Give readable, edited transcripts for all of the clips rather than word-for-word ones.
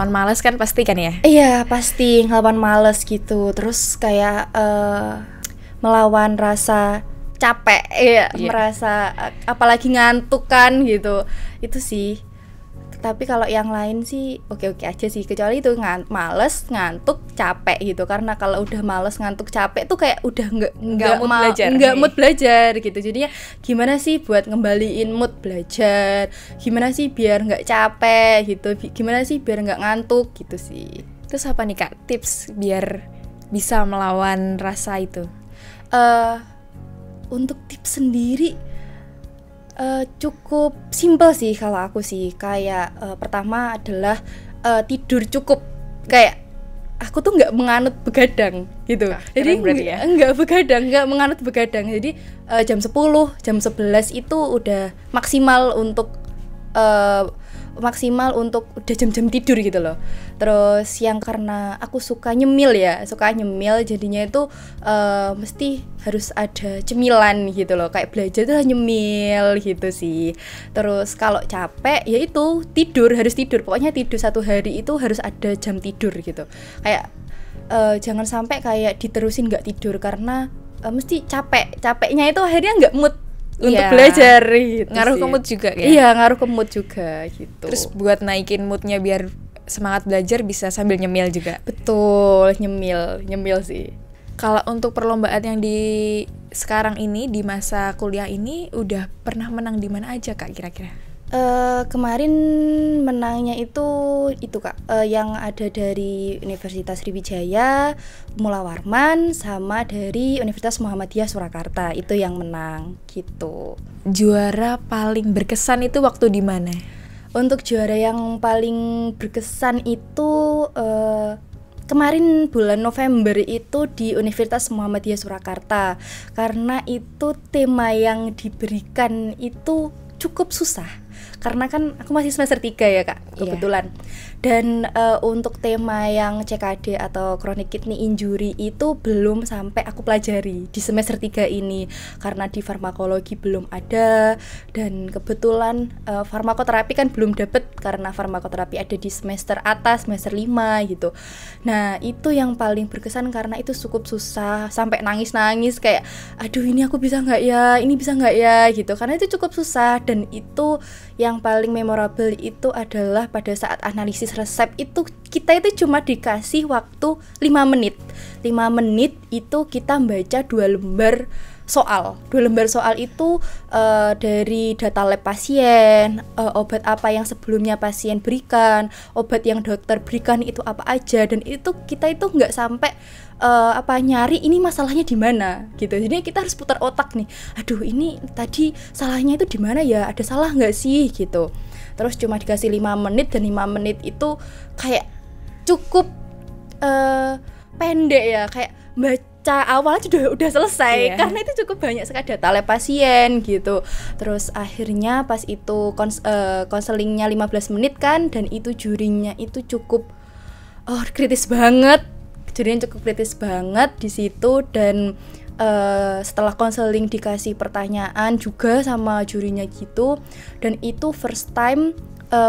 ngelawan males kan pasti kan ya? Iya pasti ngelawan males gitu. Terus kayak melawan rasa capek ya, merasa apalagi ngantuk kan gitu. Itu sih. Tapi kalau yang lain sih oke-oke aja sih, kecuali itu males, ngantuk, capek gitu. Karena kalau udah males, ngantuk, capek tuh kayak udah nggak mood belajar gitu. Jadinya gimana sih buat ngembaliin mood belajar? Gimana sih biar nggak capek gitu? Gimana sih biar nggak ngantuk gitu sih? Terus apa nih Kak tips biar bisa melawan rasa itu? Untuk tips sendiri cukup simple sih kalau aku sih. Kayak pertama adalah tidur cukup. Kayak aku tuh nggak menganut begadang gitu. Jadi nggak begadang, nggak menganut begadang. Jadi jam 10, jam 11 itu udah maksimal untuk udah jam-jam tidur gitu loh. Terus yang karena aku suka nyemil, jadinya itu mesti harus ada cemilan gitu loh. Kayak belajar tuh nyemil gitu sih. Terus kalau capek ya itu harus tidur. Pokoknya tidur satu hari itu harus ada jam tidur gitu. Kayak jangan sampai kayak diterusin nggak tidur karena mesti capeknya itu akhirnya nggak mood untuk belajar gitu. Ngaruh ke mood juga ya? Iya, ngaruh ke mood juga gitu. Terus buat naikin moodnya biar semangat belajar bisa sambil nyemil juga. Betul, nyemil sih. Kalau untuk perlombaan yang di sekarang ini, di masa kuliah ini, udah pernah menang di mana aja Kak kira-kira? Kemarin menangnya itu Kak, yang ada dari Universitas Sriwijaya, Mula Warman, sama dari Universitas Muhammadiyah Surakarta, itu yang menang gitu. Juara paling berkesan itu waktu di mana? Untuk juara yang paling berkesan itu kemarin bulan November itu di Universitas Muhammadiyah Surakarta, karena itu tema yang diberikan itu cukup susah. Karena kan aku masih semester 3 ya Kak, kebetulan. Dan untuk tema yang CKD atau chronic kidney injury itu belum sampai aku pelajari di semester 3 ini. Karena di farmakologi belum ada, dan kebetulan farmakoterapi kan belum dapet karena farmakoterapi ada di semester atas, semester 5 gitu. Nah itu yang paling berkesan karena itu cukup susah, sampai nangis-nangis kayak aduh ini aku bisa nggak ya, ini bisa nggak ya gitu. Karena itu cukup susah. Dan itu yang paling memorable itu adalah pada saat analisis resep itu kita itu cuma dikasih waktu 5 menit. 5 menit itu kita baca 2 lembar soal. 2 lembar soal itu dari data lab pasien, obat apa yang sebelumnya pasien berikan, obat yang dokter berikan itu apa aja, dan itu kita itu nggak sampai nyari ini masalahnya di mana gitu. Jadi kita harus putar otak nih. Aduh, ini tadi salahnya itu di mana ya? Ada salah nggak sih gitu. Terus cuma dikasih 5 menit, dan 5 menit itu kayak cukup pendek ya, kayak baca awalnya udah selesai karena itu cukup banyak sekali data lab pasien gitu. Terus akhirnya pas itu konselingnya 15 menit kan, dan itu jurinya itu cukup kritis banget. Jurinya cukup kritis banget di situ. Dan setelah konseling dikasih pertanyaan juga sama jurinya gitu. Dan itu first time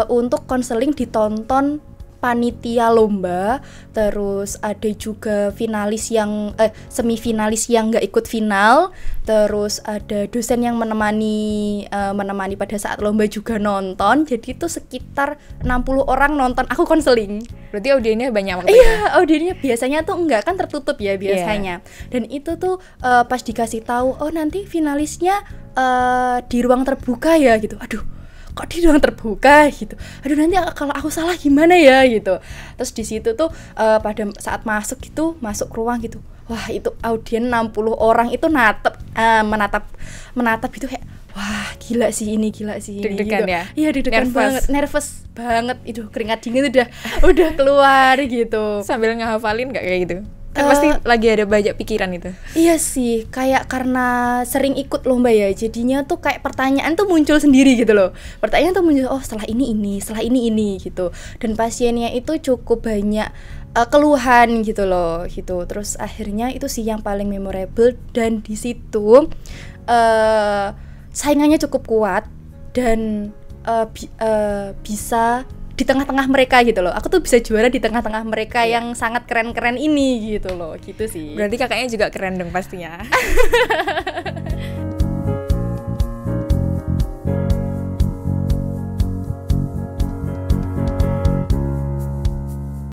untuk konseling ditonton panitia lomba. Terus ada juga finalis yang semifinalis yang nggak ikut final. Terus ada dosen yang menemani pada saat lomba juga nonton. Jadi itu sekitar 60 orang nonton aku konseling. Berarti audiennya banyak waktu. Iya, audiennya biasanya tuh enggak kan, tertutup ya biasanya. Dan itu tuh pas dikasih tahu, oh nanti finalisnya di ruang terbuka ya gitu. Aduh, kok di ruang terbuka gitu. Aduh, nanti kalau aku salah gimana ya gitu. Terus di situ tuh pada saat masuk ruang gitu. Wah, itu audien 60 orang itu menatap itu kayak wah, gila sih ini deg-degan gitu. Ya? Iya, deg-degan banget, nervous banget. Itu keringat dingin udah keluar gitu. Sambil ngehafalin gak kayak gitu? Kan pasti lagi ada banyak pikiran itu. Iya sih, kayak karena sering ikut lomba ya, jadinya tuh kayak pertanyaan tuh muncul sendiri gitu loh. Pertanyaan tuh muncul, oh setelah ini gitu. Dan pasiennya itu cukup banyak keluhan gitu loh gitu. Terus akhirnya itu sih yang paling memorable. Dan di situ saingannya cukup kuat, dan bisa di tengah-tengah mereka gitu loh. Aku tuh bisa juara di tengah-tengah mereka yang sangat keren-keren ini gitu loh. Gitu sih. Berarti kakaknya juga keren dong pastinya.